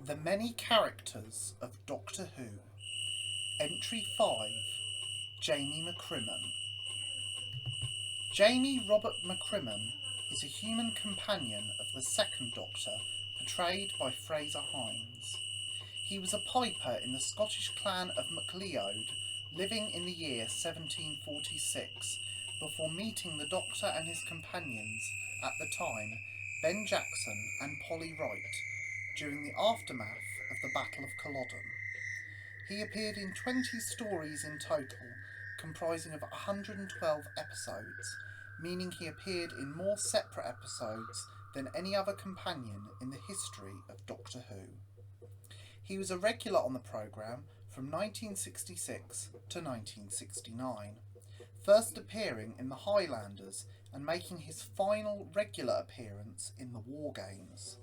The Many Characters of Doctor Who. Entry 5. Jamie McCrimmon. Jamie Robert McCrimmon is a human companion of the Second Doctor, portrayed by Fraser Hines. He was a piper in the Scottish clan of MacLeod, living in the year 1746, before meeting the Doctor and his companions, at the time, Ben Jackson and Polly Wright, during the aftermath of the Battle of Culloden. He appeared in 20 stories in total, comprising of 112 episodes, meaning he appeared in more separate episodes than any other companion in the history of Doctor Who. He was a regular on the programme from 1966 to 1969, first appearing in the Highlanders and making his final regular appearance in the War Games.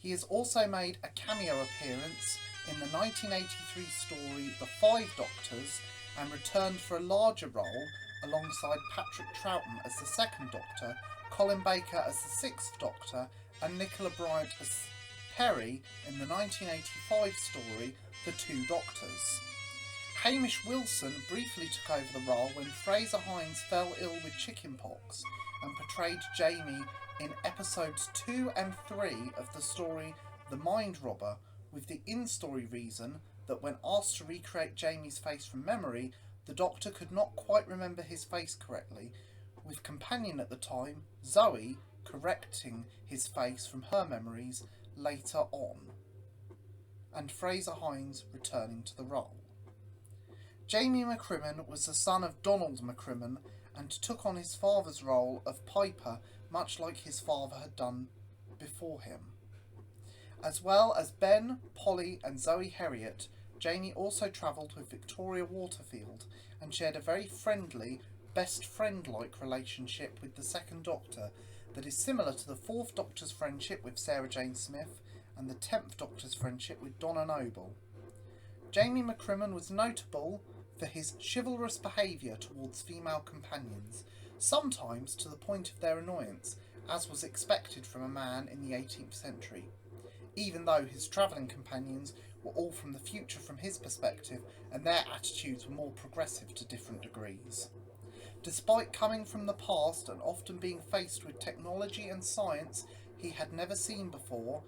He has also made a cameo appearance in the 1983 story The Five Doctors and returned for a larger role alongside Patrick Troughton as the Second Doctor, Colin Baker as the Sixth Doctor and Nicola Bryant as Perry in the 1985 story The Two Doctors. Hamish Wilson briefly took over the role when Fraser Hines fell ill with chickenpox and portrayed Jamie in episodes 2 and 3 of the story The Mind Robber, with the in-story reason that when asked to recreate Jamie's face from memory, the Doctor could not quite remember his face correctly, with companion at the time, Zoe, correcting his face from her memories later on, and Fraser Hines returning to the role. Jamie McCrimmon was the son of Donald McCrimmon and took on his father's role of piper, much like his father had done before him. As well as Ben, Polly and Zoe Heriot, Jamie also travelled with Victoria Waterfield and shared a very friendly, best friend-like relationship with the Second Doctor that is similar to the Fourth Doctor's friendship with Sarah Jane Smith and the 10th Doctor's friendship with Donna Noble. Jamie McCrimmon was notable for his chivalrous behaviour towards female companions, sometimes to the point of their annoyance, as was expected from a man in the 18th century, even though his travelling companions were all from the future from his perspective and their attitudes were more progressive to different degrees. Despite coming from the past and often being faced with technology and science he had never seen before,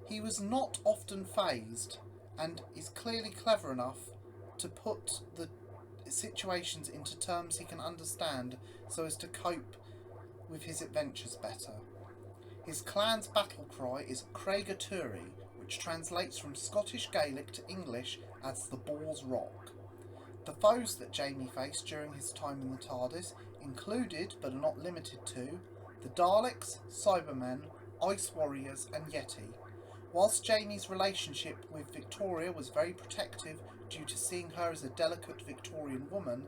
he was not often fazed and is clearly clever enough to put the situations into terms he can understand so as to cope with his adventures better. His clan's battle cry is Craigaturi, which translates from Scottish Gaelic to English as the Boar's Rock. The foes that Jamie faced during his time in the TARDIS included, but are not limited to, the Daleks, Cybermen, Ice Warriors and Yeti. Whilst Jamie's relationship with Victoria was very protective due to seeing her as a delicate Victorian woman,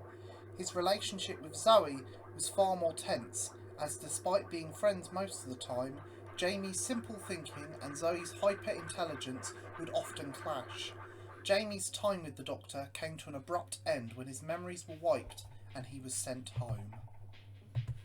his relationship with Zoe was far more tense, as despite being friends most of the time, Jamie's simple thinking and Zoe's hyper-intelligence would often clash. Jamie's time with the Doctor came to an abrupt end when his memories were wiped and he was sent home.